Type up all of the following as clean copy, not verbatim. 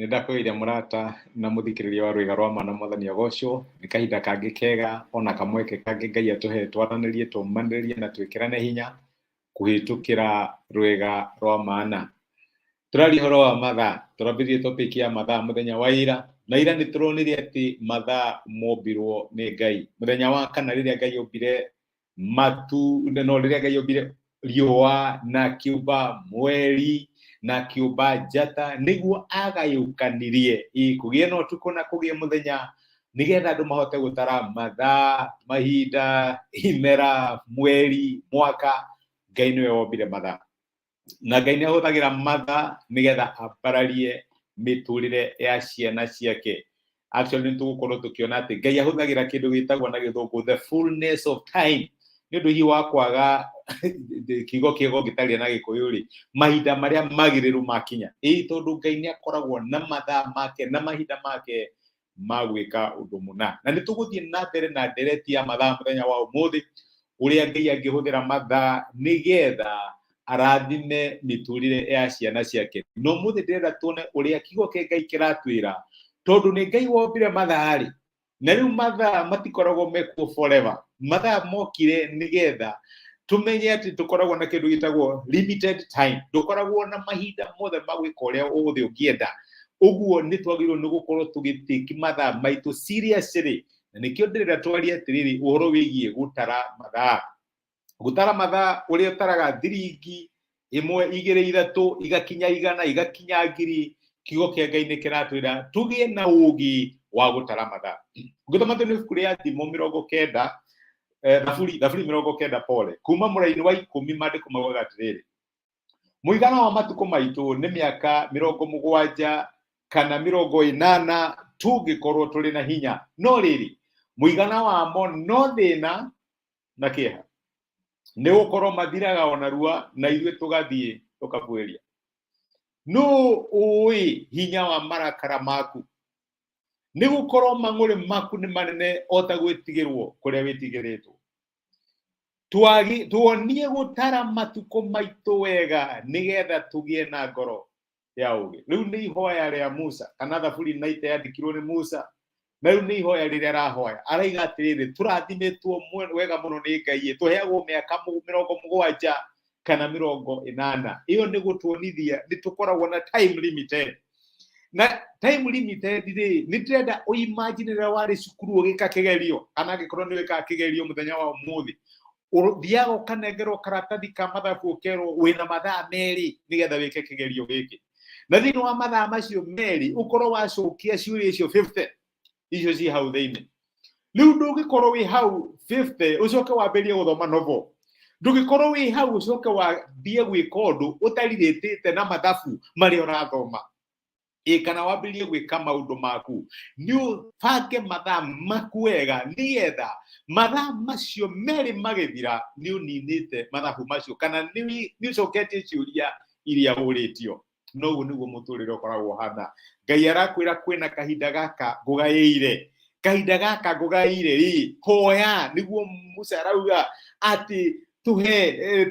Nindakwĩire mũrata na mũthikĩrĩria wa rwĩga rwa mana mwathani agocwo nĩ kahinda kangĩ kega ona kamweke kangĩ Ngai atũhe twaranĩrie tũmanĩrĩrie na twĩkĩrane hinya kũhĩtũkĩra rwĩga rwa mana. Tũraria ũhoro wa mathaa, tũrambirie topic ya mathaa mũthenya wa ira, na ira nĩ tũronire atĩ mathaa mombirwo nĩ Ngai. Mũthenya wa kana rĩrĩa Ngai ombire matu, no rĩrĩa Ngai ombire riũa na kiumba mweri na kiumba njata nĩguo agayũkanirie kũgĩe na ũtukũ na kũgĩe mũthenya nĩgetha andũ mahote gũtara mathaa, mahinda, imera, mweri, mwaka. Ngai nĩwe wombire mathaa, na Ngai nĩ ahũthagĩra mathaa nĩgetha ambararie mĩtũrĩre ya ciana ciake. Actually nĩ tũgũkorwo tũkĩona atĩ Ngai ahũthagĩra kĩndũ gĩtagwo na gĩthũngũ the fullness of time. Nĩ ũndũ hihi wa kwaga kiugo kĩego gĩtarĩ na Gĩkũyũ rĩ, mahinda marĩa magĩrĩru makinya. Tondũ Ngai nĩ akoragwo na mathaa make na mahinda make ma gwĩka ũndũ mũna. Na nĩ tũgũthiĩ na mbere na ndereti ya mathaa mũthenya wa ũmũthĩ, ũrĩa Ngai angĩhũthĩra mathaa nĩgetha arathime mĩtũrĩre ya ciana ciake. No mũthĩ ndĩrenda tuone ũrĩa kiugo kĩa Ngai kĩratwĩra, tondũ nĩ Ngai wombire mathaa rĩ, na rĩu mathaa matikoragwo mekuo forever. Mathaa mokire nĩgetha tumenye atĩ tũkoragwo na kĩndũ gĩtagwo limited time. Ndũkoragwo na mahinda mothe ma gwĩka ũrĩa wothe ũngĩenda. Ũguo nĩ twagĩrĩirwo nĩ gũkorwo tũgĩtĩki mathaa maitũ seriously. Na nĩkĩo ndĩrenda twarie atĩrĩrĩ ũhoro wĩgiĩ gũtara mathaa. Gũtara mathaa ũrĩa ũtaraga thiringi ĩmwe igĩrĩ ithatũ igakinya igana igakinya ngiri, kiugo kĩa Ngai nĩ kĩratwĩra tũgĩe na ũũgĩ wa gũtara mathaa. Ngũthoma tũnĩ ibuku rĩa Thimo 90 Thaburi 90 pole, kuma mũraini wa 10 maandĩko maugaga atĩrĩrĩ: mũigana wa matukũ maitũ nĩ mĩaka 70 kana 80 tũngĩkorwo tũrĩ na hinya, no rĩrĩ mũigana wamo no thĩna na kĩeha, nĩ gũkorwo mathiraga ona rua na ithuĩ tũgathiĩ tũkabuĩria. Nũũ ũĩ hinya wa marakara maku? Nĩ gũkorwo mang'ũrĩ maku nĩ manene o ta gwĩtigĩrwo kũrĩa wĩtigĩrĩtwo. Tuonie gũtara matukũ maitũ wega nĩgetha tũgĩe na ngoro ya ũũgĩ. Rĩu nĩ ihoya rĩa Musa, kana Thaburi 90 yandĩkirwo nĩ Musa, na rĩu nĩ ihoya rĩrĩa arahoya. Araiga atĩrĩrĩ, tũrathimĩtwo wega mũno nĩ Ngai, tũheagwo mĩaka 70 kana 80. Iyo nĩ gũtuonithia nĩ tũkoragwo na time limited. Na time limited rĩ, nĩ ndĩrenda ũimagine rĩrĩa warĩ cukuru ũgĩka kĩgerio, kana angĩkorwo nĩ wĩkaga kĩgerio mũthenya wa ũmũthĩ, ũthiaga ũkanengerwo karatathi ka mathabu ũkerwo wĩna mathaa merĩ nĩgetha wĩke kĩgerio gĩkĩ. Na thĩinĩ wa mathaa macio merĩ ũkorwo wacokia ciũria icio 50 icio ci hau thĩinĩ. Rĩu ndũngĩkorwo wĩ hau 50 ũcoke wambĩrĩrie gũthoma novel. Ndũngĩkorwo wĩ hau ũcoke wambie gwĩka ũndũ ũtarirĩtĩte na mathabu marĩa ũrathoma. Kana wambĩrĩrie gwĩka maũndũ maku. Nĩ ũbange mathaa maku wega nĩgetha mathaa macio merĩ magĩthira nĩ ũninĩte mathabu macio, kana nĩ ũcoketie ciũria iria ũrĩtio. Noguo nĩguo mũtũrĩre ũkoragwo ũhana. Ngai arakwĩra kwĩna kahinda gaka ngũgaĩire. Kahinda gaka ngũgaĩire rĩ, hoya nĩguo Musa arauga atĩ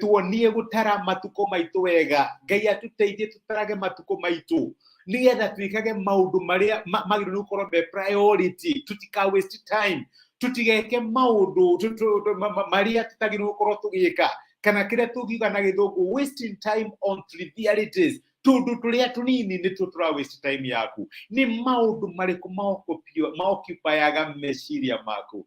tuonie gũtara matukũ maitũ wega. Ngai atũteithie tũtarage matukũ maitũ nĩgetha twĩkage maũndũ marĩa magĩrĩirwo nĩ gũkorwo me priority. Tũtika waste time, tũtigeke maũndũ marĩa tũtagĩrĩirwo gũkorwo tũgĩka, kana kĩrĩa tũngiuga na gĩthũngũ wasting time on trivialities. Tũndũ tũrĩa tũnini nĩtuo tũra waste time yaku. Nĩ maũndũ marĩkũ maoccupayaga meciria maku?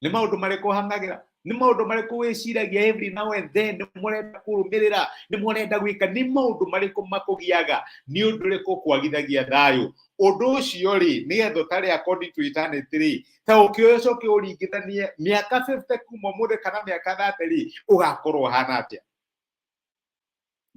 Nĩ maũndũ marĩkũ hang'agĩra? Nĩ maũndũ marĩkũ wĩciragia every now and then nĩ mũrenda kũrũmĩrĩra, nĩ mũrenda gwĩka? Nĩ maũndũ marĩkũ makũgiaga? Nĩ ũndũ ũrĩkũ kwagithagia thayũ? Ũndũ ũcio rĩ, nĩgetha ũtare according to eternity rĩ, ta ũkĩoya ũcoke ũringithanie mĩaka 50 kuma ũmũthĩ kana mĩaka 30 rĩ, ũgakorwo hana atĩa?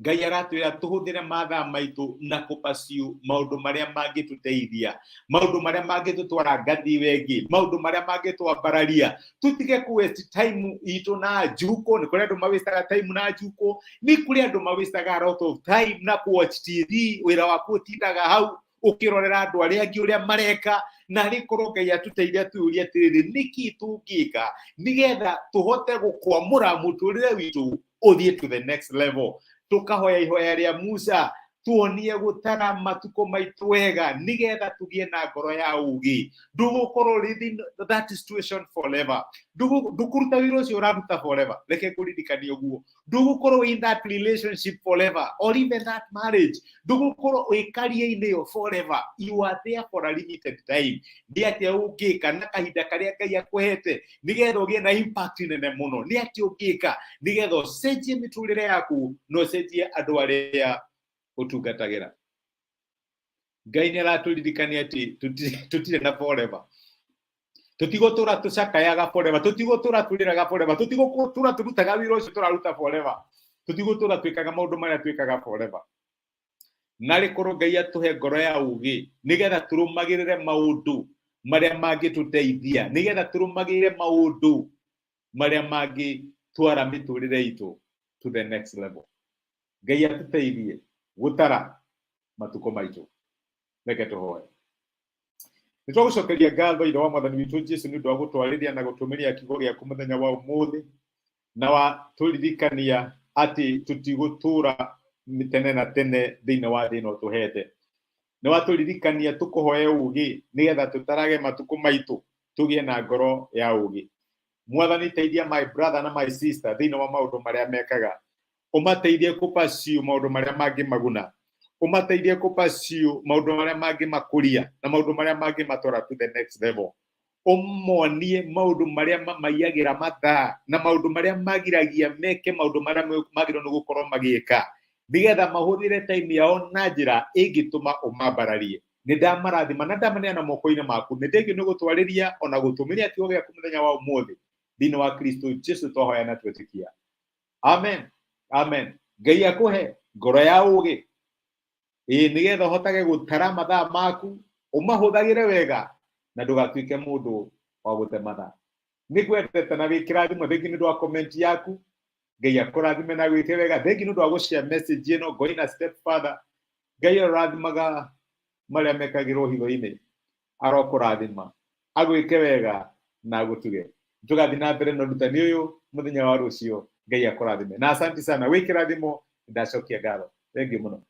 Ngai aratwĩra tũhũthĩre mathaa maitũ na kũpaciu maũndũ marĩa mangĩtũteithia, maũndũ marĩa mangĩtũtwara ngathĩ wengĩ, maũndũ marĩa mangĩtwambararia. Tũtige ku waste time itũ na njuko. Nĩ kũrĩ andũ ma waste time na njuko, nĩ kũrĩ andũ ma waste a lot of time na watch TV. Wĩra waku ũtindaga hau ũkĩrorera andũ arĩa angĩ ũrĩa mareka. Na rĩkorwo Ngai atũteithia tuũrie atĩrĩrĩ, nĩkĩ tũngĩka nĩgetha tũhote gũkwamũra mũtũrĩre witũ ũthiĩ to the next level. Tukahoya ihoya rĩa Musa, tuonie gutara matuko maitu wega nigetha tugie na ngoro ya ugi ndugukoro within that situation forever ndukuruta wira ucio uraruta forever reke kuririkania uguo ndugukoro in that relationship forever or even that marriage ndugukoro wikarie-ini yo forever. You are there for a limited time. Ni atia ungika na kahinda karia Ngai akuhete nigetha ugie na impact nene muno. Ni atia ungika nigetha ucenjie miturire yaku no ucenjie andu aria utungatagira. Ngai ni araturirikania ati tutire na forever. Tutigotura tucakayaga forever. Tutigotura turiraga forever. Tutigotura turutaga wira ucio turaruta forever. Tutigotura twikaga maundu maria twikaga forever. Nari koro Ngai atuhe ngoro ya ugi nigetha turumagirire maundu maria mangituteithia nigetha turumagirire maundu maria mangitwara miturire itu to the next level. Ngai atuteithie gutara matuko maitu. Reke tuhoe. Nitwagucokeria ngatho ithe wa Mwathani witũ Jesu nĩ ũndũ wa gũtwarĩria na gũtũmĩria kiugo gĩaku mũthenya wa ũmũthĩ na watũririkania atĩ tũtigũtũra tene na tene thĩinĩ wa thĩ ĩno tũhete. Nĩ watũririkania tũkũhoe ũgĩ nĩgetha tũtarage matukũ maitũ tũgĩe na ngoro ya ũgĩ. Mwathani, teithia my brother na my sister thĩinĩ wa maũndũ marĩa mekaga. Ũmateithie kũpursue maũndũ marĩa mangĩmaguna. Umateithie kũpursue maundu maria mangimakuria na maundu maria mangimatwara to the next level. Umonie maundu maria maiyagira mathaa na maundu maria magiragia meke maundu maria magirwo ni gukorwo magiika nigetha mahuthire time yao na njira ingituma umambararie. Ni ndamarathima na ndamaneana moko-ini maku. Ni ndengio ni gutwariria ona gutumiria kiugo giaku muthenya wa umuthi thiini wa Kristo Jesu twahoya na twetikia. Amen. Amen. Ngai akuhe ngoro ya ugi nigetha hotage gutara mathaa maku umahuthagire wega na ndugatuike mundu wa gute mathaa. Ni kwendete na wikirathimo thengi ni ndwa comment yaku. Ngai akurathime na gwike wega. Thengi ni ndwa gushare message ino going a step further. Ngai arathimaga maria mekagirwo hitho-ini arokurathima agwike wega na gutuge tugathi na mbere na rutani uyu muthenya wa rucio. Ngai akurathime na asante sana wikirathimo ndacokia ngatho. Thengi muno.